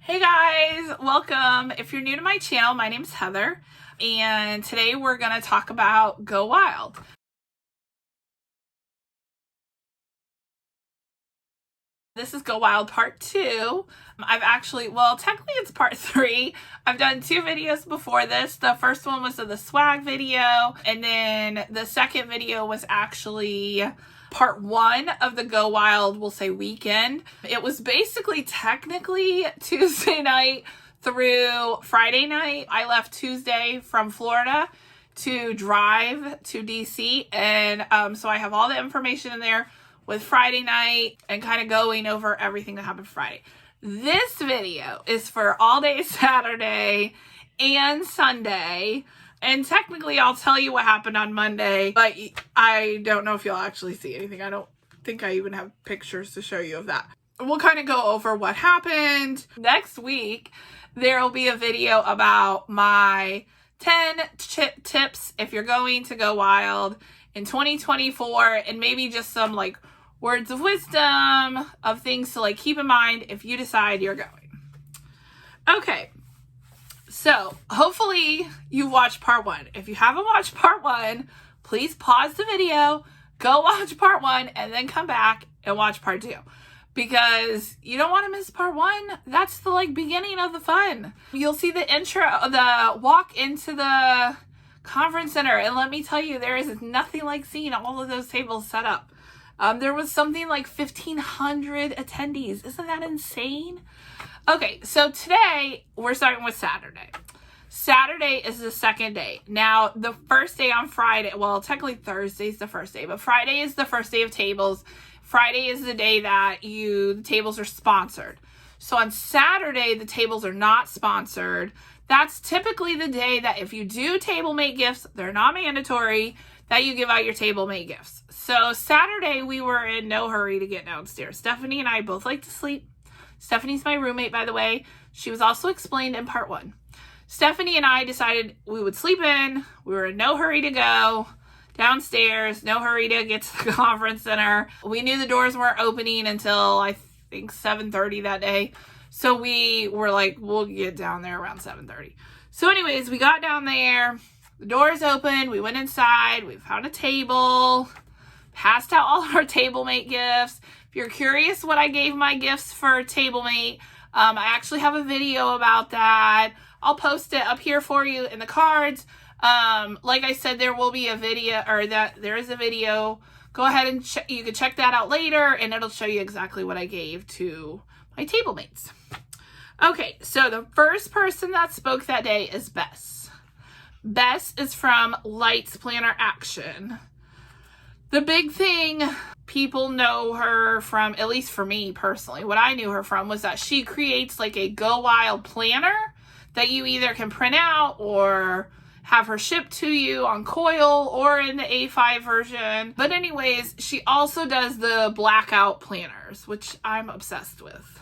Hey guys, welcome. If you're new to my channel, my name's Heather, and today we're going to talk about Go Wild. This is Go Wild Part 2. Technically it's Part 3. I've done 2 videos before this. The first one was the swag video, and then the second video was actually Part 1 of the Go Wild, we'll say, weekend. It was basically technically Tuesday night through Friday night. I left Tuesday from Florida to drive to DC, and so I have all the information in there with Friday night and kind of going over everything that happened Friday. This video is for all day Saturday and Sunday. And technically, I'll tell you what happened on Monday, but I don't know if you'll actually see anything. I don't think I even have pictures to show you of that. We'll kind of go over what happened. Next week, there will be a video about my 10 tips if you're going to go wild in 2024, and maybe just some like words of wisdom of things to like keep in mind if you decide you're going. Okay. So, hopefully you've watched Part 1. If you haven't watched Part 1, please pause the video, go watch Part 1, and then come back and watch Part 2. Because you don't want to miss Part 1. That's the beginning of the fun. You'll see the intro, the walk into the conference center, and let me tell you, there is nothing like seeing all of those tables set up. There was something like 1,500 attendees. Isn't that insane? Okay, so today we're starting with Saturday. Saturday is the second day. Now, the first day on Friday, well, technically Thursday's the first day, but Friday is the first day of tables. Friday is the day that the tables are sponsored. So on Saturday, the tables are not sponsored. That's typically the day that if you do table mate gifts, they're not mandatory, that you give out your table mate gifts. So Saturday, we were in no hurry to get downstairs. Stephanie and I both like to sleep. Stephanie's my roommate, by the way. She was also explained in Part 1. Stephanie and I decided we would sleep in. We were in no hurry to go downstairs, no hurry to get to the conference center. We knew the doors weren't opening until I think 7:30 that day. So we were like, we'll get down there around 7:30. So anyways, we got down there. The doors opened. We went inside. We found a table. Passed out all our table mate gifts. If you're curious what I gave my gifts for table mate, I actually have a video about that. I'll post it up here for you in the cards. Like I said, there will be a video, or there is a video. Go ahead and you can check that out later, and it'll show you exactly what I gave to my table mates. Okay, so the first person that spoke that day is Bess. Bess is from Lights Planner Action. The big thing people know her from, at least for me personally, what I knew her from was that she creates like a Go Wild planner that you either can print out or have her shipped to you on coil or in the A5 version. But anyways, she also does the blackout planners, which I'm obsessed with.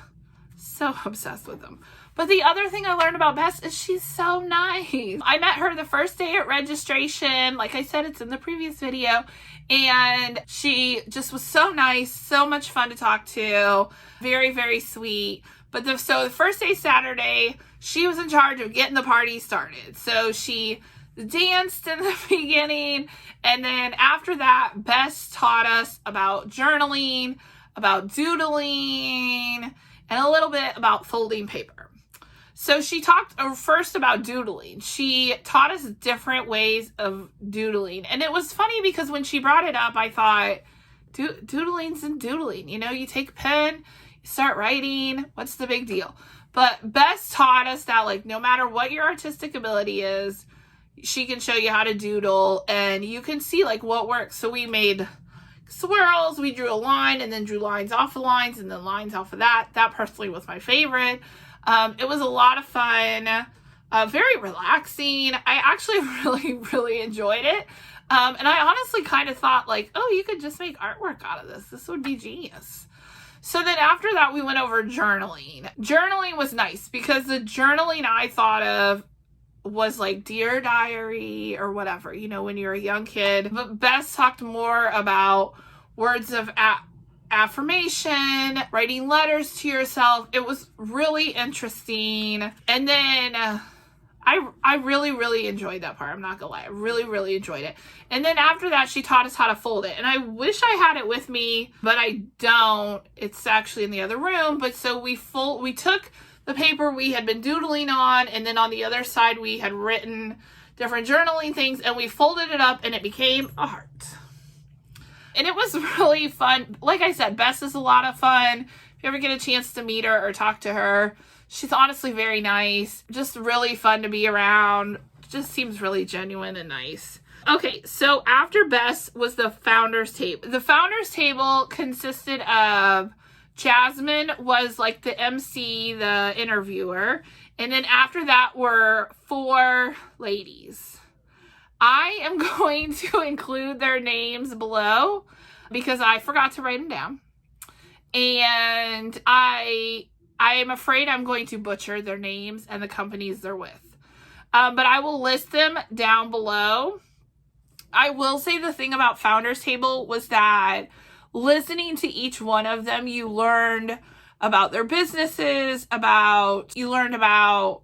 So obsessed with them. But the other thing I learned about Bess is she's so nice. I met her the first day at registration. Like I said, it's in the previous video. And she just was so nice, so much fun to talk to. Very, very sweet. But the first day, Saturday, she was in charge of getting the party started. So she danced in the beginning. And then after that, Bess taught us about journaling, about doodling, and a little bit about folding paper. So she talked first about doodling. She taught us different ways of doodling. And it was funny because when she brought it up, I thought, doodling's and doodling. You know, you take a pen, you start writing. What's the big deal? But Bess taught us that, no matter what your artistic ability is, she can show you how to doodle. And you can see, what works. So we made swirls. We drew a line and then drew lines off of lines and then lines off of that. That personally was my favorite. It was a lot of fun, very relaxing. I actually really, really enjoyed it. And I honestly kind of thought oh, you could just make artwork out of this. This would be genius. So then after that, we went over journaling. Journaling was nice because the journaling I thought of was Dear Diary or whatever, when you're a young kid. But Bess talked more about words of affirmation, writing letters to yourself. It was really interesting. And then I really, really enjoyed that part. I'm not gonna lie. I really, really enjoyed it. And then after that, she taught us how to fold it. And I wish I had it with me, but I don't. It's actually in the other room. But so we took the paper we had been doodling on, and then on the other side, we had written different journaling things, and we folded it up, and it became a heart. And it was really fun. Like I said, Bess is a lot of fun. If you ever get a chance to meet her or talk to her, she's honestly very nice. Just really fun to be around. Just seems really genuine and nice. Okay, so after Bess was the founders table. The founders table consisted of Jasmine was like the MC, the interviewer. And then after that were 4 ladies. I am going to include their names below because I forgot to write them down. And I am afraid I'm going to butcher their names and the companies they're with. But I will list them down below. I will say the thing about Founders Table was that listening to each one of them, you learned about their businesses, you learned about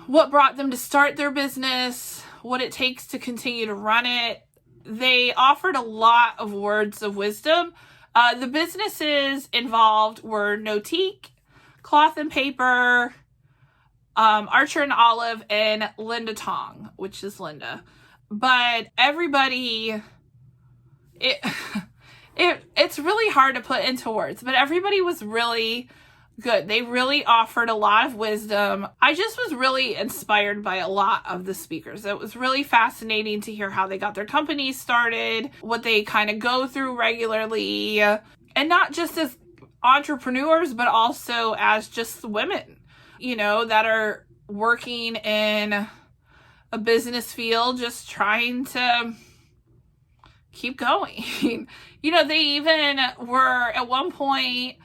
what brought them to start their business, what it takes to continue to run it. They offered a lot of words of wisdom. The businesses involved were Notique, Cloth and Paper, Archer and Olive, and Linda Tong, which is Linda. But everybody, it's really hard to put into words, but everybody was really good. They really offered a lot of wisdom. I just was really inspired by a lot of the speakers. It was really fascinating to hear how they got their companies started, what they kind of go through regularly, and not just as entrepreneurs, but also as just women, that are working in a business field, just trying to keep going. They even were at one point,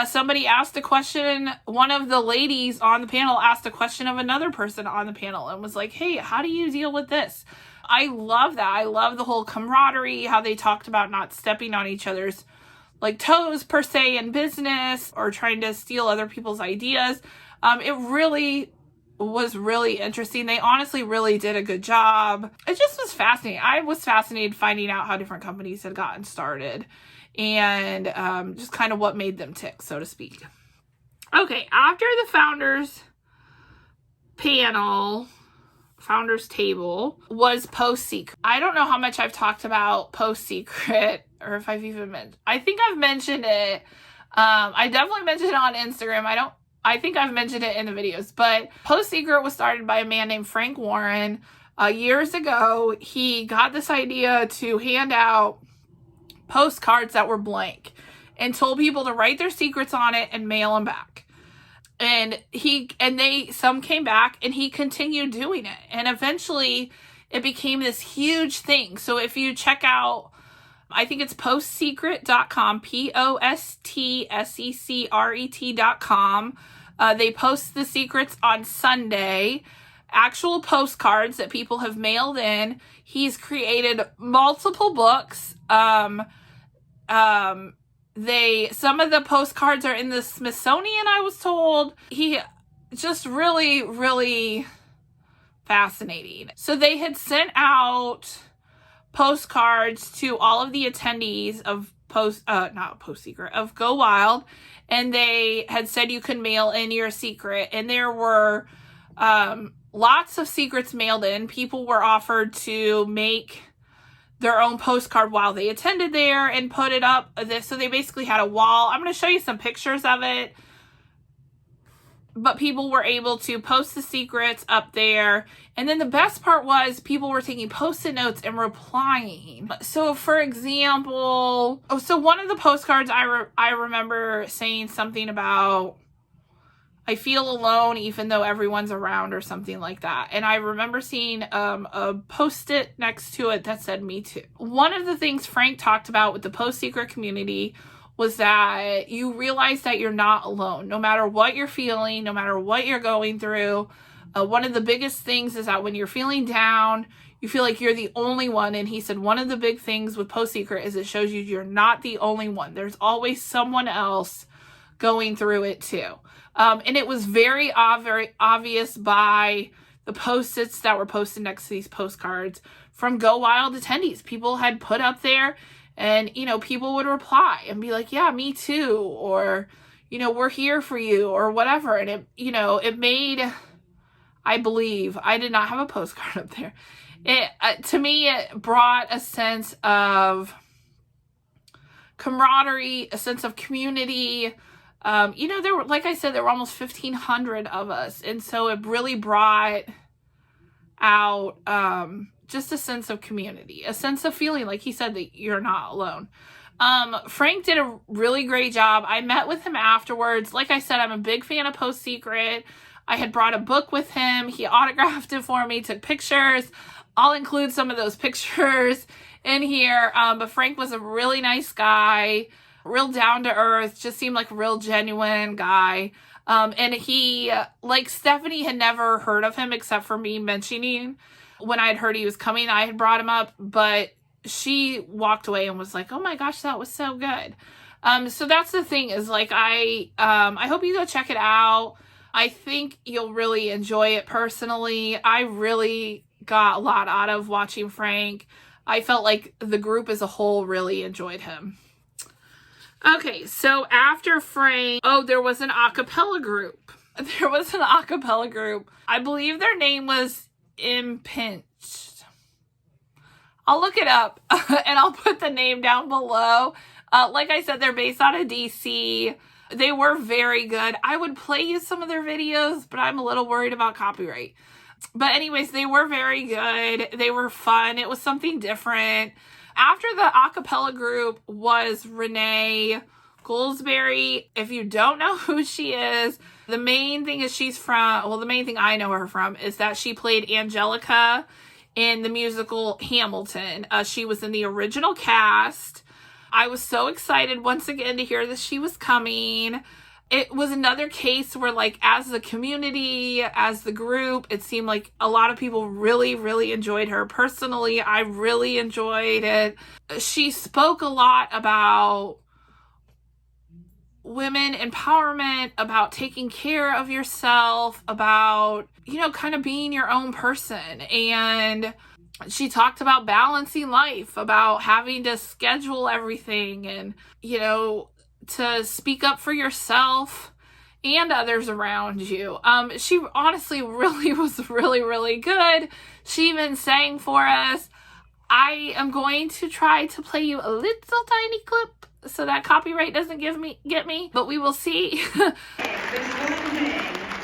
somebody asked a question, one of the ladies on the panel asked a question of another person on the panel and was like, hey, how do you deal with this? I love that. I love the whole camaraderie, how they talked about not stepping on each other's toes per se in business or trying to steal other people's ideas. It really was really interesting. They honestly really did a good job. It just was fascinating. I was fascinated finding out how different companies had gotten started and just kind of what made them tick, so to speak. Okay, after the founders table was Post Secret. I don't know how much I've talked about Post Secret or if I've even mentioned. I think I've mentioned it. I definitely mentioned it on Instagram. I think I've mentioned it in the videos, but Post Secret was started by a man named Frank Warren. Years ago, he got this idea to hand out postcards that were blank and told people to write their secrets on it and mail them back. And some came back and he continued doing it. And eventually it became this huge thing. So if you check out, I think it's postsecret.com, postsecret.com. They post the secrets on Sunday, actual postcards that people have mailed in. He's created multiple books. Some of the postcards are in the Smithsonian, I was told. He just really, really fascinating. So they had sent out postcards to all of the attendees of of Go Wild, and they had said you could mail in your secret, and there were lots of secrets mailed in. People were offered to make their own postcard while they attended there and put it up. So they basically had a wall. I'm going to show you some pictures of it. But people were able to post the secrets up there. And then the best part was people were taking Post-it notes and replying. So for example, one of the postcards I remember saying something about, I feel alone even though everyone's around or something like that. And I remember seeing a Post-it next to it that said me too. One of the things Frank talked about with the Post Secret community was that you realize that you're not alone. No matter what you're feeling, no matter what you're going through, One of the biggest things is that when you're feeling down, you feel like you're the only one. And he said one of the big things with Post Secret is it shows you you're not the only one. There's always someone else going through it too. And it was very obvious by the post-its that were posted next to these postcards from Go Wild attendees. People had put up there, and, you know, people would reply and be like, yeah, me too. Or, you know, we're here for you, or whatever. And it, you know, it made, I believe, I did not have a postcard up there. It, to me, it brought a sense of camaraderie, a sense of community. You know, there were, like I said, there were almost 1,500 of us. And so it really brought out just a sense of community, a sense of feeling, like he said, that you're not alone. Frank did a really great job. I met with him afterwards. Like I said, I'm a big fan of Post Secret. I had brought a book with him. He autographed it for me, took pictures. I'll include some of those pictures in here. But Frank was a really nice guy, real down to earth, just seemed like a real genuine guy. And he, like Stephanie, had never heard of him except for me mentioning when I had heard he was coming. I had brought him up, but she walked away and was like, oh my gosh, that was so good. So that's the thing, is like, I hope you go check it out. I think you'll really enjoy it personally. I really got a lot out of watching Frank. I felt like the group as a whole really enjoyed him. Okay, so after Frank, there was an a cappella group. There was an a cappella group. I believe their name was Impinged. I'll look it up and I'll put the name down below. Like I said, they're based out of DC. They were very good. I would play you some of their videos, but I'm a little worried about copyright. But anyways, they were very good. They were fun. It was something different. After the a cappella group was Renee Goldsberry. If you don't know who she is, the main thing is she's from, well, the main thing I know her from is that she played Angelica in the musical Hamilton. She was in the original cast. I was so excited once again to hear that she was coming. It was another case where, like, as the community, as the group, it seemed like a lot of people really, really enjoyed her. Personally, I really enjoyed it. She spoke a lot about women empowerment, about taking care of yourself, about, you know, kind of being your own person. And she talked about balancing life, about having to schedule everything and, you know, to speak up for yourself and others around you. She honestly really was really, really good. She even sang for us. I am going to try to play you a little tiny clip so that copyright doesn't get me, but we will see. There's one thing,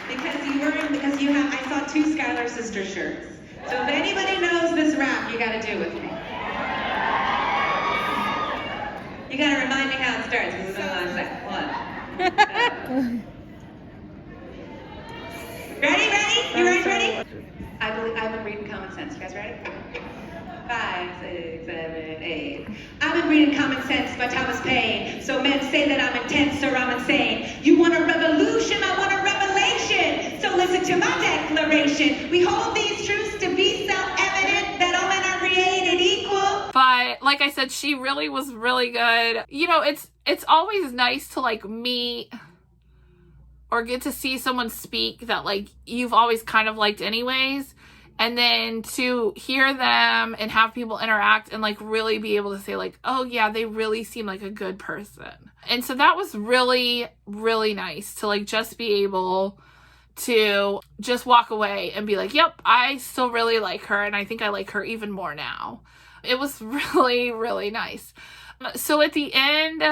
because you have, I saw 2 Skylar sister shirts. So if anybody knows this rap, you gotta do with me. You gotta remind me how it starts, because it's been a long second. 1. Ready? You guys ready? I've been reading Common Sense. You guys ready? 5, 6, 7, 8. I've been reading Common Sense by Thomas Paine. So men say that I'm intense or I'm insane. You want a revolution? I want a revelation. So listen to my declaration. We hold these truths to be self-evident, that all men are created equal. But like I said, she really was really good. You know, it's always nice to, like, meet or get to see someone speak that, like, you've always kind of liked anyways. And then to hear them and have people interact and, like, really be able to say, like, oh yeah, they really seem like a good person. And so that was really, really nice to, like, just be able to just walk away and be like, yep, I still really like her. And I think I like her even more now. It was really, really nice. So at the end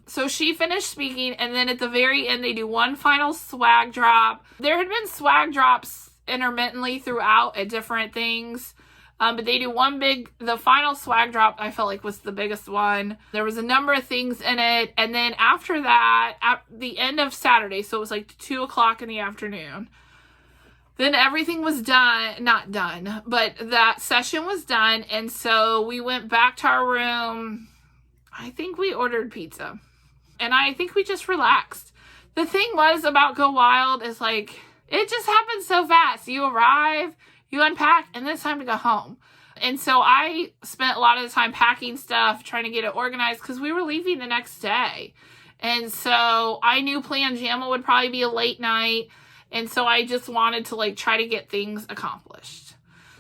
so she finished speaking, and then at the very end, they do one final swag drop. There had been swag drops intermittently throughout at different things. But they do the final swag drop, I felt like, was the biggest one. There was a number of things in it. And then after that, at the end of Saturday, so it was like 2 o'clock in the afternoon, then everything was done, not done, but that session was done. And so we went back to our room. I think we ordered pizza. And I think we just relaxed. The thing was about Go Wild is, like, it just happens so fast. You arrive, you unpack, and then it's time to go home. And so I spent a lot of the time packing stuff, trying to get it organized because we were leaving the next day. And so I knew Plan JAMA would probably be a late night. And so I just wanted to like try to get things accomplished.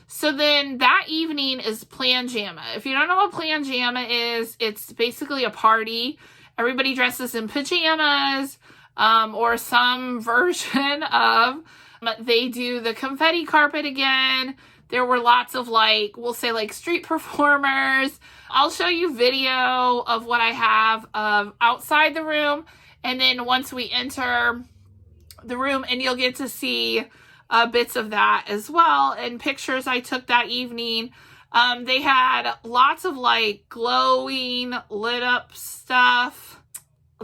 So then that evening is Plan JAMA. If you don't know what Plan JAMA is, it's basically a party. Everybody dresses in pajamas or some version of. They do the confetti carpet again. There were lots of like, we'll say like street performers. I'll show you video of what I have outside the room. And then once we enter the room, and you'll get to see bits of that as well and pictures I took that evening. They had lots of like glowing lit up stuff.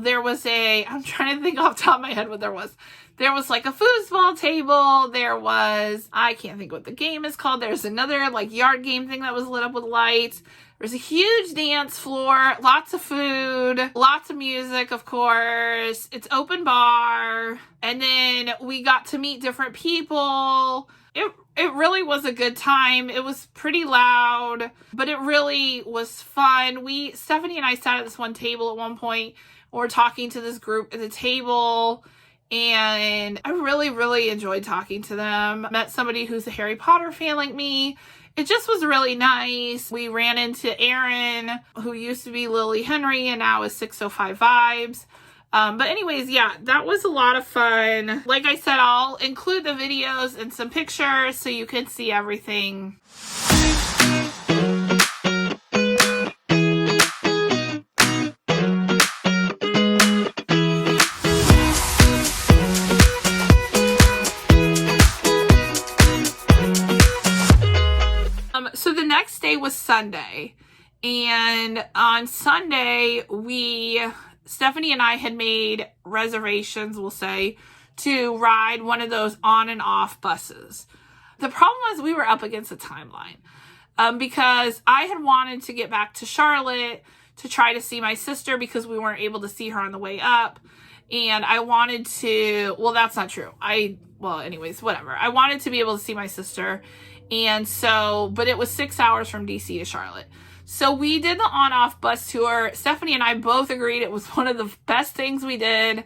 There was I'm trying to think off the top of my head what there was. There was like a foosball table. There was, I can't think what the game is called. There's another like yard game thing that was lit up with lights. There's a huge dance floor, lots of food, lots of music, of course. It's open bar. And then we got to meet different people. It really was a good time. It was pretty loud, but it really was fun. Stephanie and I sat at this one table at one point. We were talking to this group at the table. And I really, really enjoyed talking to them. Met somebody who's a Harry Potter fan like me. It just was really nice. We ran into Erin, who used to be Lily Henry and now is 605 Vibes. But anyways, yeah, that was a lot of fun. Like I said, I'll include the videos and some pictures so you can see everything. So the next day was Sunday, and on Sunday, Stephanie and I had made reservations, we'll say, to ride one of those on and off buses. The problem was we were up against a timeline because I had wanted to get back to Charlotte to try to see my sister because we weren't able to see her on the way up. And I wanted to, well, that's not true. Anyways, whatever. I wanted to be able to see my sister. And so, but it was 6 hours from DC to Charlotte. So we did the on-off bus tour. Stephanie and I both agreed it was one of the best things we did.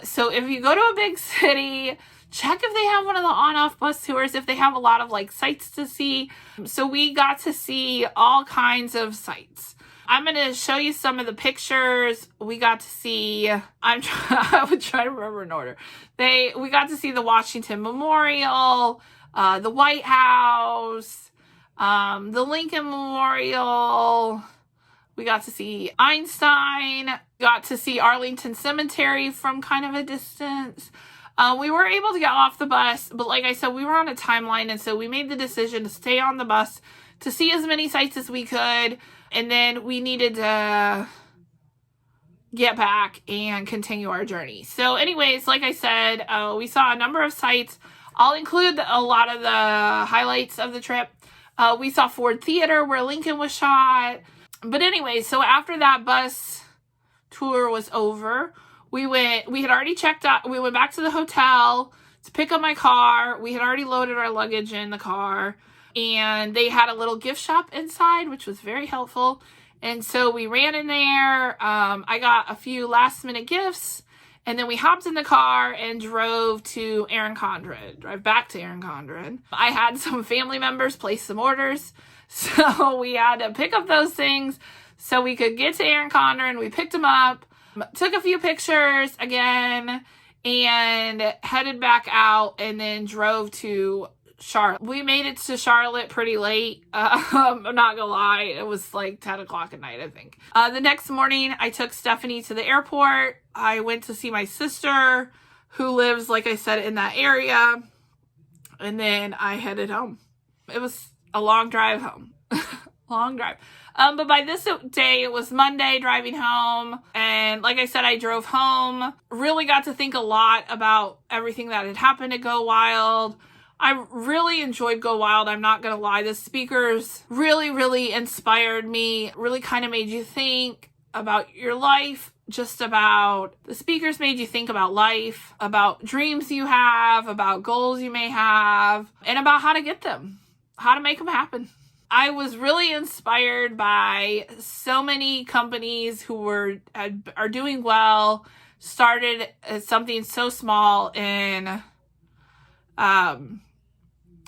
So if you go to a big city, check if they have one of the on-off bus tours, if they have a lot of like sites to see. So we got to see all kinds of sites. I'm going to show you some of the pictures. We got to see, I would try to remember in order. We got to see the Washington Memorial, the White House, the Lincoln Memorial. We got to see Einstein, got to see Arlington Cemetery from kind of a distance. We were able to get off the bus, but like I said, we were on a timeline, and so we made the decision to stay on the bus to see as many sites as we could, and then we needed to get back and continue our journey. So anyways, like I said, we saw a number of sites. I'll include a lot of the highlights of the trip. We saw Ford Theater where Lincoln was shot. But anyway, so after that bus tour was over, we had already checked out. We went back to the hotel to pick up my car. We had already loaded our luggage in the car, and they had a little gift shop inside, which was very helpful. And so we ran in there. I got a few last minute gifts, and then we hopped in the car and drove back to Erin Condren. I had some family members place some orders, so we had to pick up those things so we could get to Erin Condren. We picked them up, took a few pictures again, and headed back out, and then drove to Charlotte. We made it to Charlotte pretty late. I'm not gonna lie, it was like 10 o'clock at night, I think. The next morning, I took Stephanie to the airport. I went to see my sister, who lives, like I said, in that area. And then I headed home. It was a long drive home. Long drive. But by this day, it was Monday driving home. And like I said, I drove home. Really got to think a lot about everything that had happened at Go Wild. I really enjoyed Go Wild. I'm not going to lie. The speakers really, really inspired me. Really kind of made you think about your life just about the speakers made you think about life, about dreams you have, about goals you may have, and about how to get them, how to make them happen. I was really inspired by so many companies who are doing well, started as something so small, and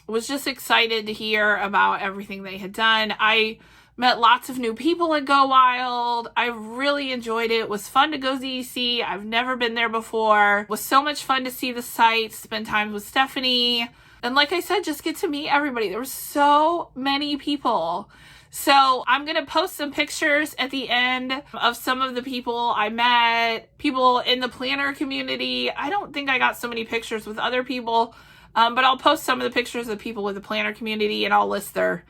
was just excited to hear about everything they had done. I met lots of new people at Go Wild. I really enjoyed it. It was fun to go ZEC. I've never been there before. It was so much fun to see the site, spend time with Stephanie. And like I said, just get to meet everybody. There were so many people. So I'm going to post some pictures at the end of some of the people I met, people in the planner community. I don't think I got so many pictures with other people, but I'll post some of the pictures of people with the planner community, and I'll list their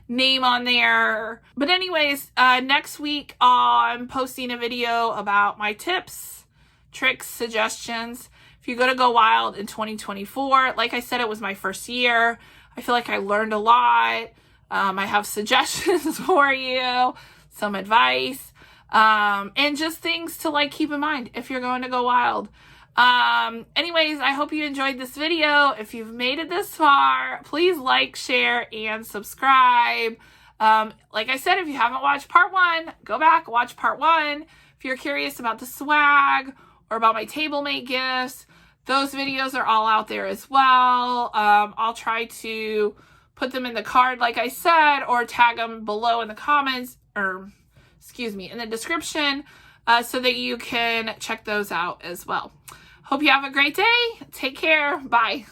name on there. But anyways, next week I'm posting a video about my tips, tricks, suggestions. If you go to Go Wild in 2024, like I said, it was my first year. I feel like I learned a lot. I have suggestions for you, some advice, and just things to like keep in mind if you're going to Go Wild. Anyways, I hope you enjoyed this video. If you've made it this far, please like, share, and subscribe. Like I said, if you haven't watched part 1, go back, watch part 1. If you're curious about the swag or about my TableMate gifts, those videos are all out there as well. I'll try to put them in the card, like I said, or tag them below in the comments, or in the description, so that you can check those out as well. Hope you have a great day. Take care. Bye.